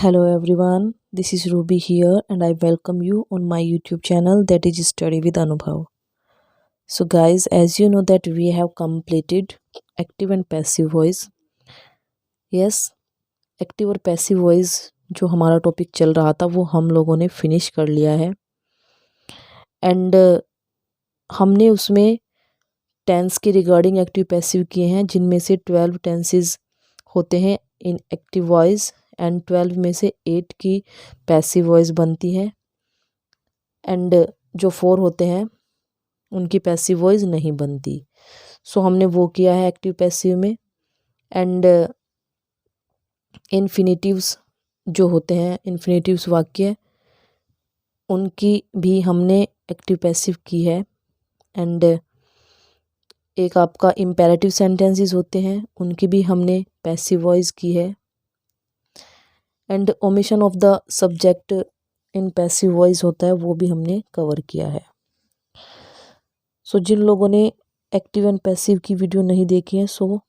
Hello everyone, this is Ruby here and I welcome you on my YouTube channel that is Study with Anubhav. So guys, as you know that we have completed active and passive voice. Yes, active और passive voice जो हमारा topic चल रहा था वो हम लोगों ने फिनिश कर लिया है एंड हमने उसमें टेंस के रिगार्डिंग एक्टिव पैसिव किए हैं जिनमें से 12 टेंसेस होते हैं इन एक्टिव वॉइस एंड 12 में से 8 की पैसिव वॉइस बनती है एंड जो 4 होते हैं उनकी पैसिव वॉइस नहीं बनती। सो हमने वो किया है एक्टिव पैसिव में एंड इन्फिनेटिव्स जो होते हैं इन्फिनेटिव्स वाक्य उनकी भी हमने एक्टिव पैसिव की है एंड एक आपका इम्पेरेटिव सेंटेंसेस होते हैं उनकी भी हमने पैसिव वॉइस की है and omission of the subject in passive voice होता है वो भी हमने कवर किया है। सो जिन लोगों ने एक्टिव एंड पैसिव की वीडियो नहीं देखी है so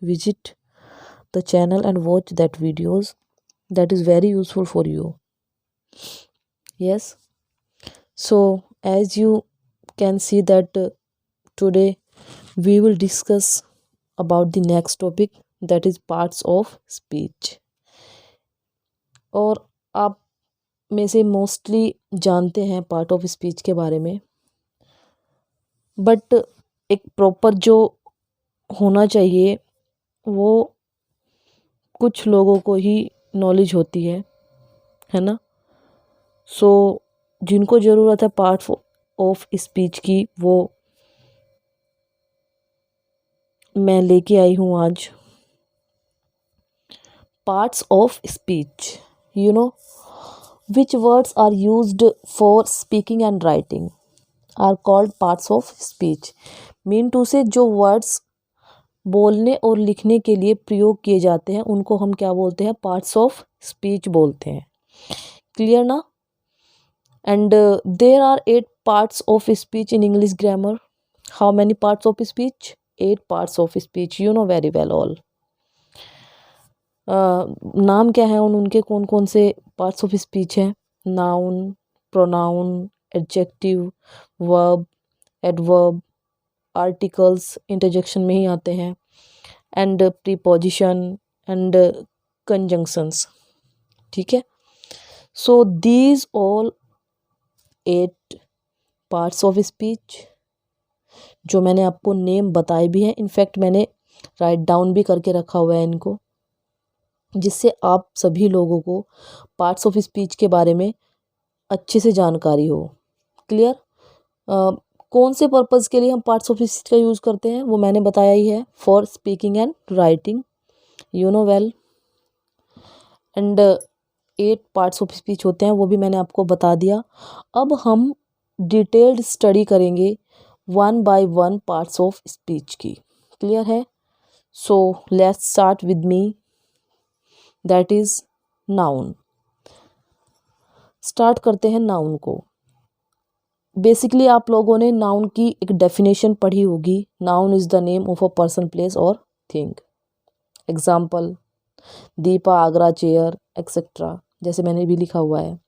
visit the channel and watch that videos that is very useful for you. Yes, so as you can see that today we will discuss about the next topic that is parts of speech. और आप में से mostly जानते हैं part of speech के बारे में, but एक प्रॉपर जो होना चाहिए वो कुछ लोगों को ही नॉलेज होती है ना। सो जिनको ज़रूरत है पार्ट ऑफ स्पीच की वो मैं लेके आई हूँ आज। Parts of speech, you know which words are used for speaking and writing are called parts of speech. Mean to say जो वर्ड्स बोलने और लिखने के लिए प्रयोग किए जाते हैं उनको हम क्या बोलते हैं, पार्ट्स ऑफ स्पीच बोलते हैं। क्लियर ना। And there are 8 parts of speech in English grammar. How many parts of speech? 8 parts of speech, you know very well all. नाम क्या है उनके, कौन कौन से पार्ट्स ऑफ स्पीच हैं? Noun, pronoun, adjective, verb, adverb, articles interjection में ही आते हैं एंड प्रीपोजिशन एंड कंजंक्शंस। ठीक है। So these all 8 parts of speech जो मैंने आपको नेम बताए भी हैं, इनफैक्ट मैंने राइट डाउन भी करके रखा हुआ है इनको, जिससे आप सभी लोगों को पार्ट्स ऑफ स्पीच के बारे में अच्छे से जानकारी हो। क्लियर। कौन से पर्पज़ के लिए हम पार्ट्स ऑफ स्पीच का यूज़ करते हैं वो मैंने बताया ही है, for speaking and writing, you know well. And 8 parts of speech होते हैं वो भी मैंने आपको बता दिया। अब हम डिटेल्ड स्टडी करेंगे 1 by 1 पार्ट्स ऑफ स्पीच की। क्लियर है। So let's start with me, that is noun. Start करते हैं नाउन को। बेसिकली आप लोगों ने नाउन की एक डेफिनेशन पढ़ी होगी। Noun is the name of a person, place और thing. Example Deepa, Agra, chair, etcetera, जैसे मैंने भी लिखा हुआ है।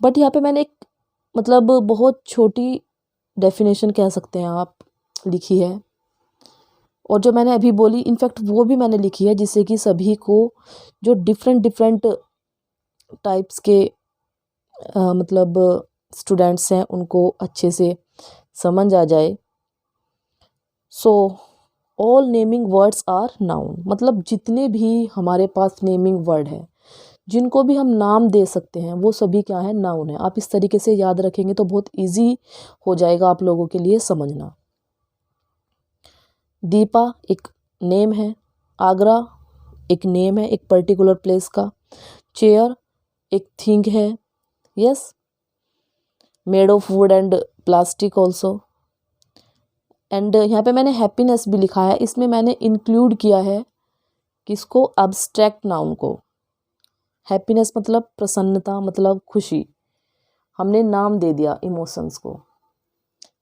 बट यहाँ पे मैंने एक मतलब बहुत छोटी डेफिनेशन कह सकते हैं आप लिखी है, और जो मैंने अभी बोली इनफैक्ट वो भी मैंने लिखी है, जिससे कि सभी को जो डिफरेंट टाइप्स के मतलब स्टूडेंट्स हैं उनको अच्छे से समझ आ जाए। So all naming words are noun, मतलब जितने भी हमारे पास नेमिंग वर्ड है जिनको भी हम नाम दे सकते हैं वो सभी क्या है, नाउन है। आप इस तरीके से याद रखेंगे तो बहुत इजी हो जाएगा आप लोगों के लिए समझना। दीपा एक नेम है, आगरा एक नेम है एक पर्टिकुलर प्लेस का, चेयर एक थिंग है, yes, made of would and plastic also. And यहाँ पे मैंने हैप्पीनेस भी लिखा है, इसमें मैंने इंक्लूड किया है किसको, अब्स्ट्रैक्ट नाउन को। हैप्पीनेस मतलब प्रसन्नता, मतलब खुशी, हमने नाम दे दिया इमोशंस को।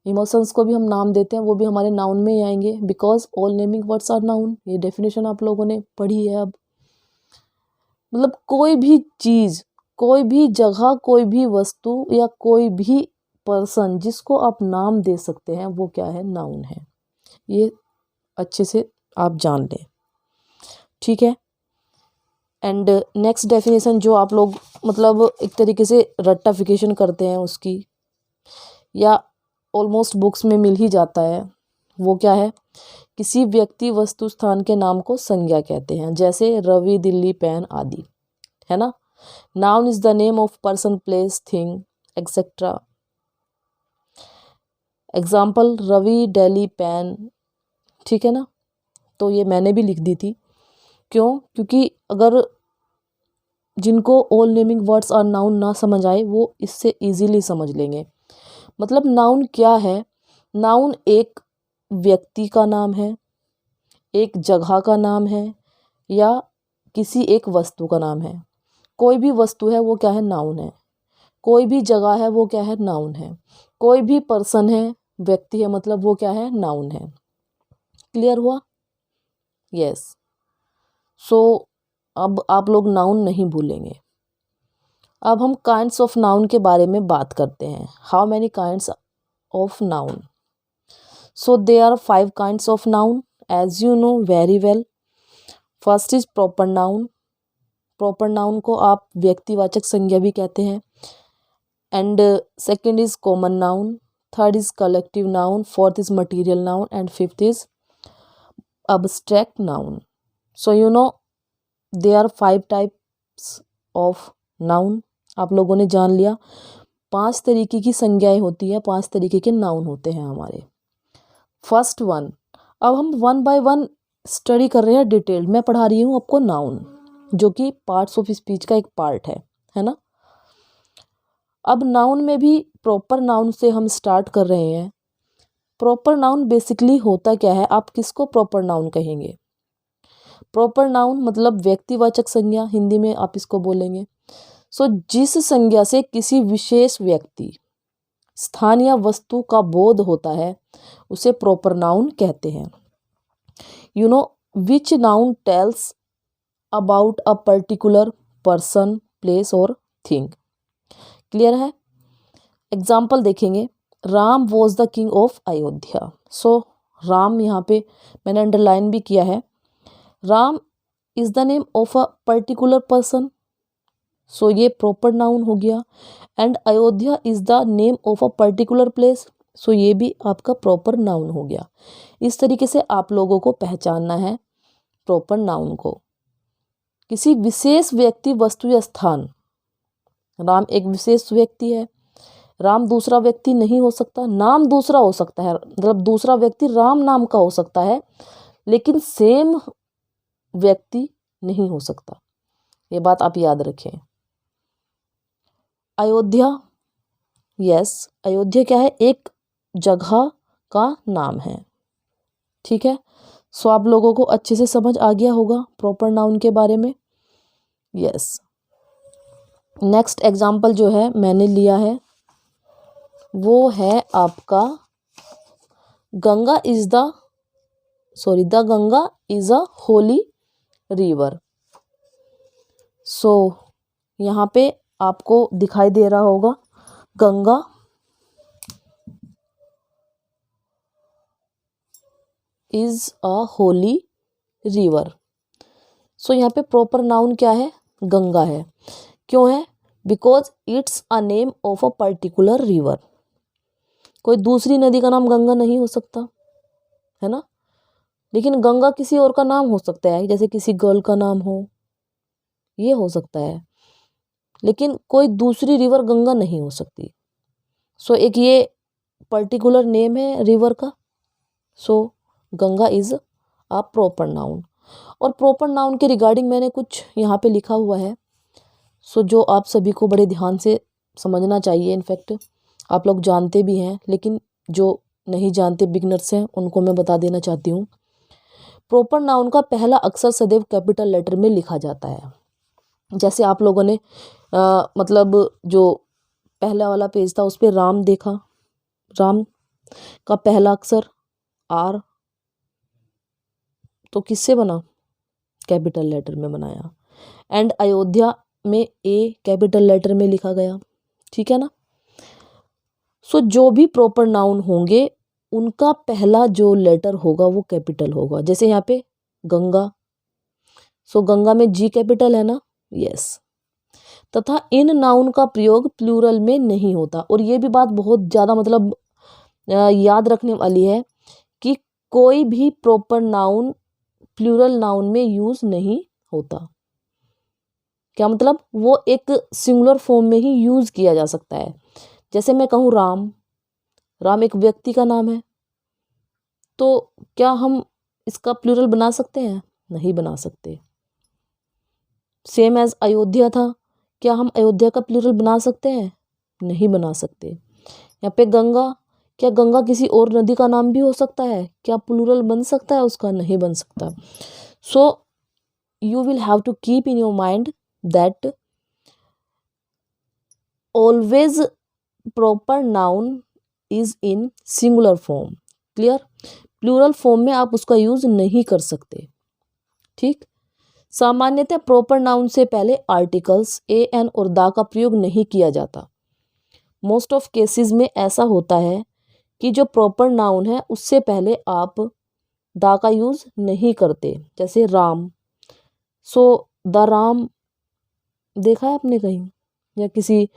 इमोशंस को भी हम नाम देते हैं, वो भी हमारे नाउन में ही आएंगे, because all naming words are noun. ये डेफिनेशन आप लोगों ने पढ़ी है अब। मतलब कोई भी चीज़, कोई भी जगह, कोई भी वस्तु या कोई भी पर्सन जिसको आप नाम दे सकते हैं वो क्या है, नाउन है। ये अच्छे से आप जान लें, ठीक है। एंड नेक्स्ट डेफिनेशन जो आप लोग मतलब एक तरीके से रट्टाफिकेशन करते हैं उसकी, या ऑलमोस्ट बुक्स में मिल ही जाता है, वो क्या है, किसी व्यक्ति वस्तु स्थान के नाम को संज्ञा कहते हैं, जैसे रवि, दिल्ली, पेन आदि, है ना। Noun is the name of person, place, thing etcetera. Example Ravi, Delhi, pen, ठीक है ना। तो ये मैंने भी लिख दी थी, क्यों, क्योंकि अगर जिनको ऑल नेमिंग वर्ड्स और नाउन ना समझ आए वो इससे इजीली समझ लेंगे। मतलब नाउन क्या है, नाउन एक व्यक्ति का नाम है, एक जगह का नाम है, या किसी एक वस्तु का नाम है। कोई भी वस्तु है वो क्या है, नाउन है। कोई भी जगह है वो क्या है, नाउन है। कोई भी पर्सन है, व्यक्ति है, मतलब वो क्या है, नाउन है। क्लियर हुआ? यस। सो अब आप लोग नाउन नहीं भूलेंगे। अब हम काइंड्स ऑफ नाउन के बारे में बात करते हैं। How many kinds of noun? So there are 5 kinds of noun, as you know very well. First is proper noun. Proper noun को आप व्यक्तिवाचक संज्ञा भी कहते हैं। And second is common noun, third is collective noun, fourth is material noun, and fifth is abstract noun. So you know there are 5 types of noun. आप लोगों ने जान लिया 5 तरीके की संज्ञाएं होती है, 5 तरीके के नाउन होते हैं हमारे। फर्स्ट वन, अब हम 1 बाय 1 स्टडी कर रहे हैं डिटेल्ड। मैं पढ़ा रही हूँ आपको नाउन, जो कि पार्ट्स ऑफ स्पीच का एक पार्ट है ना। अब नाउन में भी प्रॉपर नाउन से हम स्टार्ट कर रहे हैं। प्रॉपर नाउन बेसिकली होता क्या है, आप किसको प्रॉपर नाउन कहेंगे? प्रॉपर नाउन मतलब व्यक्तिवाचक संज्ञा, हिंदी में आप इसको बोलेंगे। सो जिस संज्ञा से किसी विशेष व्यक्ति, स्थान या वस्तु का बोध होता है उसे प्रॉपर नाउन कहते हैं। You know which noun tells about a particular person, place और थिंग। क्लियर है? एग्जाम्पल देखेंगे, Ram was the king of Ayodhya. So Ram यहाँ पे मैंने अंडरलाइन भी किया है। Ram is the name of a particular person, so ये प्रॉपर नाउन हो गया। And Ayodhya is the name of a particular place, so ये भी आपका प्रॉपर नाउन हो गया। इस तरीके से आप लोगों को पहचानना है प्रॉपर नाउन को। किसी विशेष व्यक्ति, वस्तु या स्थान, राम एक विशेष व्यक्ति है, राम दूसरा व्यक्ति नहीं हो सकता। नाम दूसरा हो सकता है, मतलब दूसरा व्यक्ति राम नाम का हो सकता है, लेकिन सेम व्यक्ति नहीं हो सकता। ये बात आप याद रखें। अयोध्या, यस, अयोध्या क्या है, एक जगह का नाम है, ठीक है। सो आप लोगों को अच्छे से समझ आ गया होगा प्रॉपर नाउन के बारे में। यस। नेक्स्ट एग्जाम्पल जो है मैंने लिया है वो है आपका Ganga is the Ganga is a holy river. So यहाँ पे आपको दिखाई दे रहा होगा Ganga is a holy river. So यहाँ पे प्रॉपर नाउन क्या है, गंगा है। क्यों है? Because it's a name of a particular river. कोई दूसरी नदी का नाम गंगा नहीं हो सकता, है ना। लेकिन गंगा किसी और का नाम हो सकता है, जैसे किसी गर्ल का नाम हो, ये हो सकता है, लेकिन कोई दूसरी रिवर गंगा नहीं हो सकती। सो एक ये पर्टिकुलर नेम है रिवर का। So Ganga is a proper noun. और प्रॉपर नाउन के रिगार्डिंग मैंने कुछ यहाँ पे लिखा हुआ है, सो जो आप सभी को बड़े ध्यान से समझना चाहिए। इनफैक्ट आप लोग जानते भी हैं, लेकिन जो नहीं जानते, बिगनर्स हैं, उनको मैं बता देना चाहती हूँ। प्रॉपर नाउन का पहला अक्षर सदैव कैपिटल लेटर में लिखा जाता है। जैसे आप लोगों ने मतलब जो पहला वाला पेज था उस पर राम देखा, राम का पहला अक्षर आर, तो किससे बना? कैपिटल लेटर में बनाया। एंड अयोध्या में ए कैपिटल लेटर में लिखा गया, ठीक है ना। सो जो भी प्रॉपर नाउन होंगे उनका पहला जो लेटर होगा वो कैपिटल होगा। जैसे यहाँ पे गंगा, सो गंगा में जी कैपिटल है ना, यस। तथा इन नाउन का प्रयोग प्लूरल में नहीं होता। और ये भी बात बहुत ज़्यादा मतलब याद रखने वाली है कि कोई भी प्रॉपर नाउन प्लूरल नाउन में यूज नहीं होता। क्या मतलब, वो एक सिंगुलर फॉर्म में ही यूज किया जा सकता है। जैसे मैं कहूँ राम, राम एक व्यक्ति का नाम है, तो क्या हम इसका प्लूरल बना सकते हैं? नहीं बना सकते। सेम एज अयोध्या था, क्या हम अयोध्या का प्लूरल बना सकते हैं? नहीं बना सकते। यहाँ पे गंगा, क्या गंगा किसी और नदी का नाम भी हो सकता है? क्या प्लूरल बन सकता है उसका? नहीं बन सकता। So you will have to keep in your mind that always proper noun is in singular form. Clear? Plural form में आप उसका यूज नहीं कर सकते, ठीक। सामान्यतः प्रॉपर नाउन से पहले आर्टिकल्स ए एन और दा का प्रयोग नहीं किया जाता। मोस्ट ऑफ केसेस में ऐसा होता है कि जो प्रॉपर नाउन है उससे पहले आप दा का यूज नहीं करते। जैसे राम, सो द राम देखा है आपने कहीं? या किसी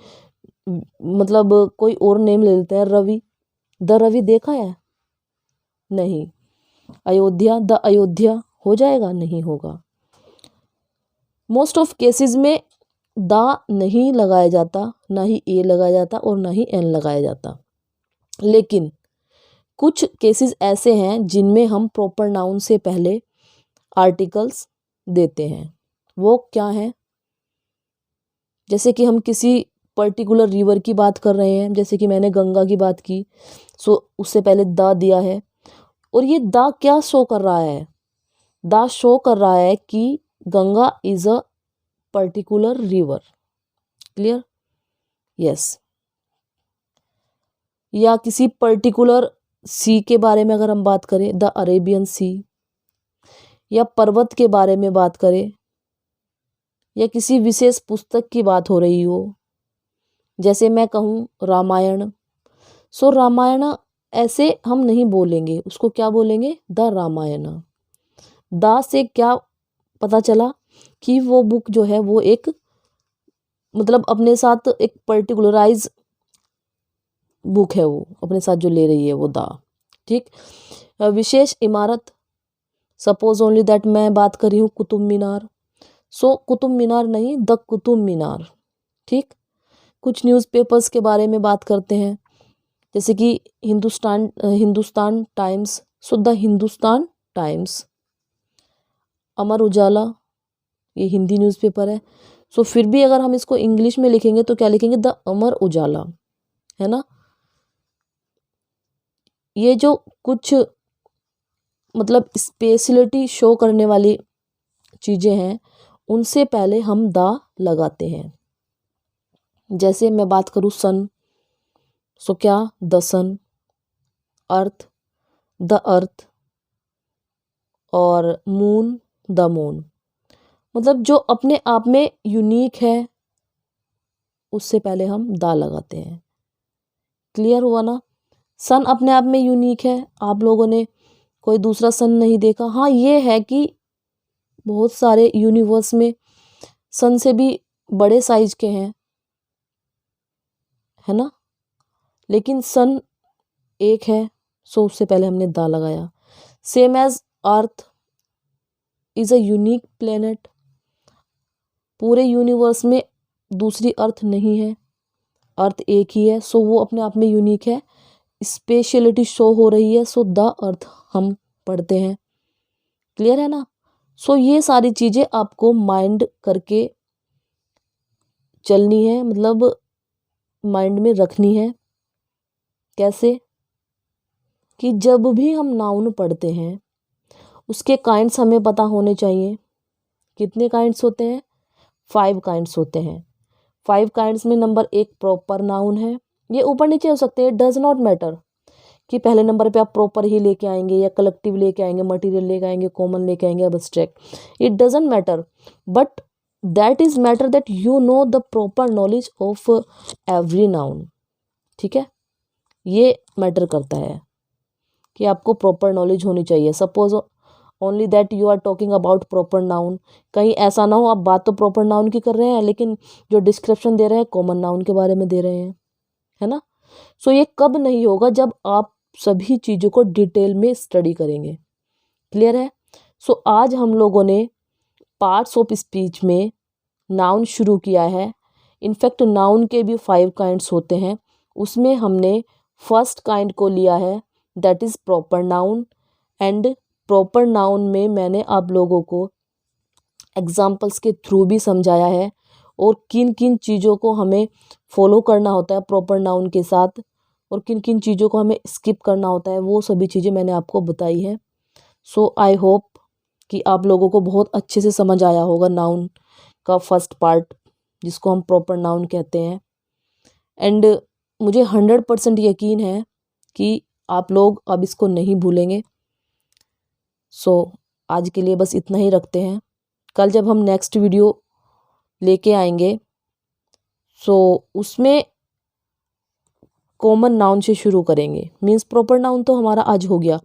मतलब कोई और नेम ले लेते हैं, रवि, द रवि देखा है? नहीं। अयोध्या, द अयोध्या हो जाएगा? नहीं होगा। मोस्ट ऑफ केसेस में दा नहीं लगाया जाता, ना ही ए लगाया जाता और ना ही एन लगाया जाता। लेकिन कुछ केसेस ऐसे हैं जिनमें हम प्रॉपर नाउन से पहले आर्टिकल्स देते हैं। वो क्या है? जैसे कि हम किसी पर्टिकुलर रिवर की बात कर रहे हैं, जैसे कि मैंने गंगा की बात की, सो उससे पहले दा दिया है। और ये दा क्या शो कर रहा है? दा शो कर रहा है कि Ganga is a particular river. Clear? Yes. या किसी पर्टिकुलर सी के बारे में अगर हम बात करें, द अरेबियन सी, या पर्वत के बारे में बात करें, या किसी विशेष पुस्तक की बात हो रही हो, जैसे मैं कहूँ रामायण, सो रामायण ऐसे हम नहीं बोलेंगे, उसको क्या बोलेंगे? द रामायण। दा से क्या पता चला कि वो बुक जो है वो एक मतलब अपने साथ एक पर्टिकुलराइज बुक है, वो अपने साथ जो ले रही है वो दा, ठीक। विशेष इमारत, सपोज ओनली दैट मैं बात कर रही हूँ कुतुब मीनार, सो कुतुब मीनार नहीं, द कुतुब मीनार, ठीक। कुछ न्यूज़पेपर्स के बारे में बात करते हैं, जैसे कि Hindustan Times, so the Hindustan Times. Amar Ujala, ये हिंदी न्यूज़पेपर है, सो फिर भी अगर हम इसको इंग्लिश में लिखेंगे तो क्या लिखेंगे? द अमर उजाला, है ना। ये जो कुछ मतलब स्पेशलिटी शो करने वाली चीज़ें हैं उनसे पहले हम दा लगाते हैं। जैसे मैं बात करूँ सन, सो क्या? The sun. Earth, the earth. और मून, द मून। मतलब जो अपने आप में यूनिक है उससे पहले हम दा लगाते हैं। क्लियर हुआ ना? सन अपने आप में यूनिक है, आप लोगों ने कोई दूसरा सन नहीं देखा। हाँ ये है कि बहुत सारे यूनिवर्स में सन से भी बड़े साइज के हैं, है ना, लेकिन सन एक है, सो उससे पहले हमने दा लगाया। Same as earth is a unique planet, पूरे यूनिवर्स में दूसरी अर्थ नहीं है, अर्थ एक ही है, सो वो अपने आप में यूनिक है, स्पेशलिटी शो हो रही है, सो द अर्थ हम पढ़ते हैं। क्लियर है ना? सो ये सारी चीज़ें आपको माइंड करके चलनी है, मतलब माइंड में रखनी है। कैसे? कि जब भी हम नाउन पढ़ते हैं उसके काइंड्स हमें पता होने चाहिए। कितने काइंड्स होते हैं? 5 काइंड्स होते हैं। 5 काइंड्स में नंबर 1 प्रॉपर नाउन है। ये ऊपर नीचे हो सकते हैं, डज नॉट मैटर कि पहले नंबर पे आप प्रॉपर ही लेके आएंगे या कलेक्टिव लेके आएंगे, मटेरियल लेके आएंगे, कॉमन लेके आएंगे, abstract, it doesn't matter. But that is matter that you know the proper knowledge of every noun. ठीक है, ये मैटर करता है कि आपको प्रॉपर नॉलेज होनी चाहिए। Suppose only that you are talking about proper noun, कहीं ऐसा ना हो आप बात तो प्रॉपर नाउन की कर रहे हैं लेकिन जो डिस्क्रिप्शन दे रहे हैं कॉमन नाउन के बारे में दे रहे हैं, है ना। सो ये कब नहीं होगा, जब आप सभी चीज़ों को डिटेल में स्टडी करेंगे। क्लियर है। सो आज हम लोगों ने पार्ट्स ऑफ स्पीच में नाउन शुरू किया है। इनफैक्ट नाउन के भी 5 काइंड्स होते हैं, उसमें हमने फर्स्ट काइंड को लिया है, that is proper noun. And proper noun में मैंने आप लोगों को एग्जाम्पल्स के थ्रू भी समझाया है और किन किन चीज़ों को हमें फॉलो करना होता है प्रॉपर नाउन के साथ और किन किन चीज़ों को हमें स्किप करना होता है, वो सभी चीज़ें मैंने आपको बताई है। सो आई होप कि आप लोगों को बहुत अच्छे से समझ आया होगा नाउन का फर्स्ट पार्ट, जिसको हम प्रॉपर नाउन कहते हैं। एंड मुझे 100% यकीन है कि आप लोग अब इसको नहीं भूलेंगे। सो आज के लिए बस इतना ही रखते हैं। कल जब हम नेक्स्ट वीडियो लेके आएंगे सो उसमें कॉमन नाउन से शुरू करेंगे। मीन्स प्रॉपर नाउन तो हमारा आज हो गया।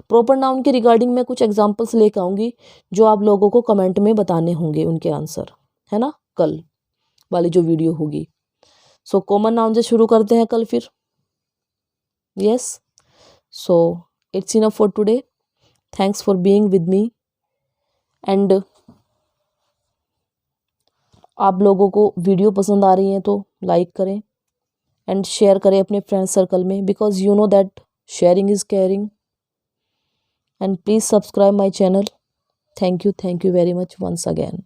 प्रॉपर नाउन के रिगार्डिंग मैं कुछ एग्जांपल्स लेकर आऊँगी जो आप लोगों को कमेंट में बताने होंगे उनके आंसर, है ना, कल वाली जो वीडियो होगी। सो कॉमन नाउन से शुरू करते हैं कल फिर। Yes, so it's enough for today. Thanks for being with me. And आप लोगों को वीडियो पसंद आ रही है तो लाइक करें एंड शेयर करें अपने फ्रेंड सर्कल में, because you know that sharing is caring. And please subscribe my channel. Thank you very much once again.